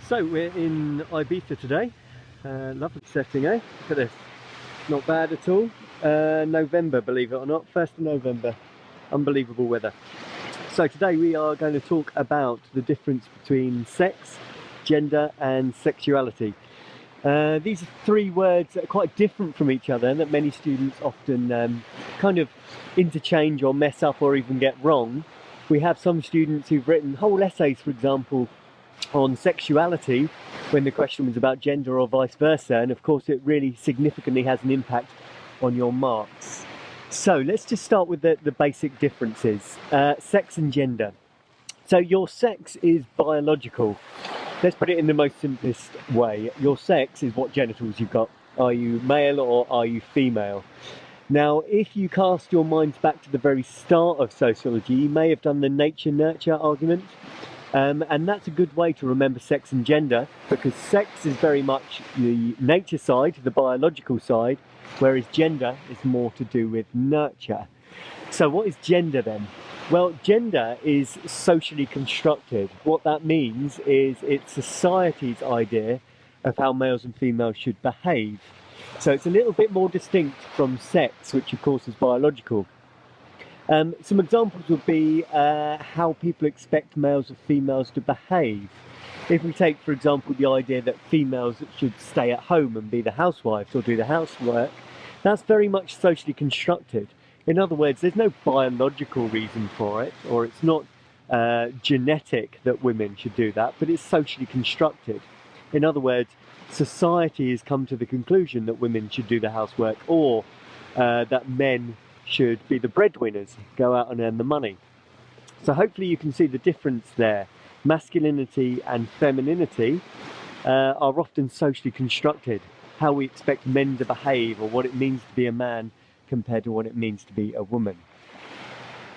So we're in Ibiza today. Lovely setting, eh? Look at this. Not bad at all. November, believe it or not, 1st of November. Unbelievable weather. So today we are going to talk about the difference between sex, gender and sexuality. These are three words that are quite different from each other and that many students often kind of interchange or mess up or even get wrong. We have some students who've written whole essays, for example, on sexuality when the question was about gender or vice versa, and of course it really significantly has an impact on your marks. So let's just start with the basic differences. Sex and gender. So your sex is biological. Let's put it in the most simplest way. Your sex is what genitals you've got. Are you male or are you female? Now, if you cast your minds back to the very start of sociology, you may have done the nature-nurture argument. And that's a good way to remember sex and gender, because sex is very much the nature side, the biological side, whereas gender is more to do with nurture. So what is gender then? Well, gender is socially constructed. What that means is it's society's idea of how males and females should behave. So it's a little bit more distinct from sex, which of course is biological. Some examples would be how people expect males and females to behave. If we take, for example, the idea that females should stay at home and be the housewives or do the housework, that's very much socially constructed. In other words, there's no biological reason for it, or it's not genetic that women should do that, but it's socially constructed. In other words, society has come to the conclusion that women should do the housework, or that men should be the breadwinners, go out and earn the money. So hopefully you can see the difference there. Masculinity and femininity are often socially constructed. How we expect men to behave, or what it means to be a man compared to what it means to be a woman.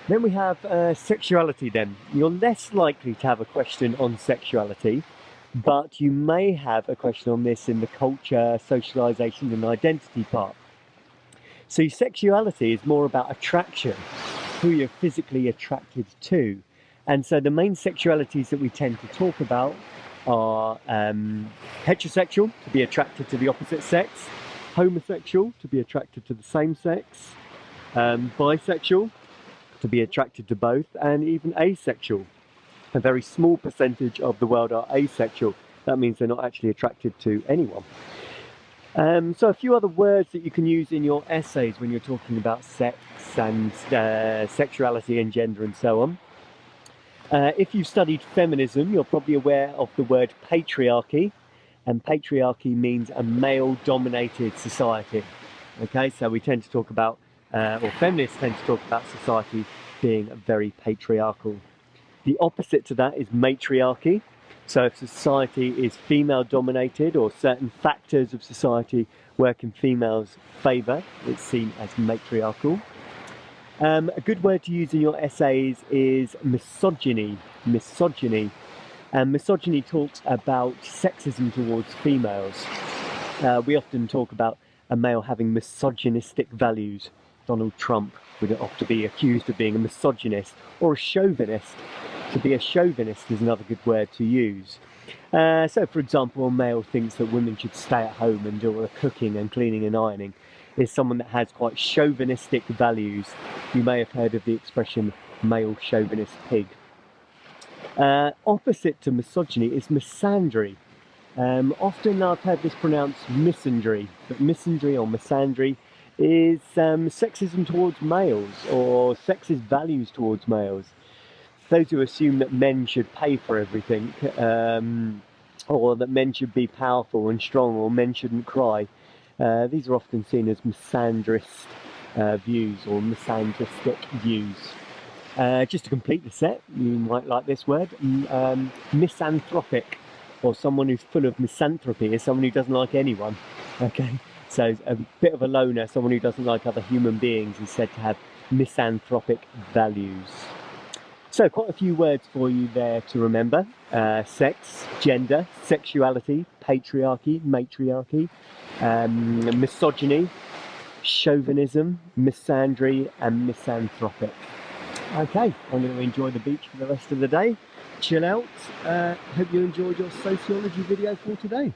Then we have sexuality then. You're less likely to have a question on sexuality, but you may have a question on this in the culture, socialization and identity part. So sexuality is more about attraction, who you're physically attracted to. And so the main sexualities that we tend to talk about are heterosexual, to be attracted to the opposite sex, homosexual, to be attracted to the same sex, bisexual, to be attracted to both, and even asexual. A very small percentage of the world are asexual. That means they're not actually attracted to anyone. So a few other words that you can use in your essays when you're talking about sex and sexuality and gender and so on. If you've studied feminism, you're probably aware of the word patriarchy, and patriarchy means a male-dominated society. Okay, so we tend to talk about, or feminists tend to talk about society being very patriarchal. The opposite to that is matriarchy. So if society is female-dominated, or certain factors of society work in females' favour, it's seen as matriarchal. A good word to use in your essays is misogyny. Misogyny. And misogyny talks about sexism towards females. We often talk about a male having misogynistic values. Donald Trump would often be accused of being a misogynist or a chauvinist. To be a chauvinist is another good word to use. So, for example, a male thinks that women should stay at home and do all the cooking and cleaning and ironing. Is someone that has quite chauvinistic values. You may have heard of the expression male chauvinist pig. Opposite to misogyny is misandry. Often I've heard this pronounced misandry, but misandry or misandry is sexism towards males, or sexist values towards males. Those who assume that men should pay for everything, or that men should be powerful and strong, or men shouldn't cry. These are often seen as misandrist views, or misandristic views. Just to complete the set, you might like this word, misanthropic, or someone who's full of misanthropy is someone who doesn't like anyone. Okay, so a bit of a loner, someone who doesn't like other human beings, is said to have misanthropic values. So quite a few words for you there to remember. Sex, gender, sexuality, patriarchy, matriarchy, misogyny, chauvinism, misandry and misanthropic. Okay, I'm going to enjoy the beach for the rest of the day, chill out. Hope you enjoyed your sociology video for today.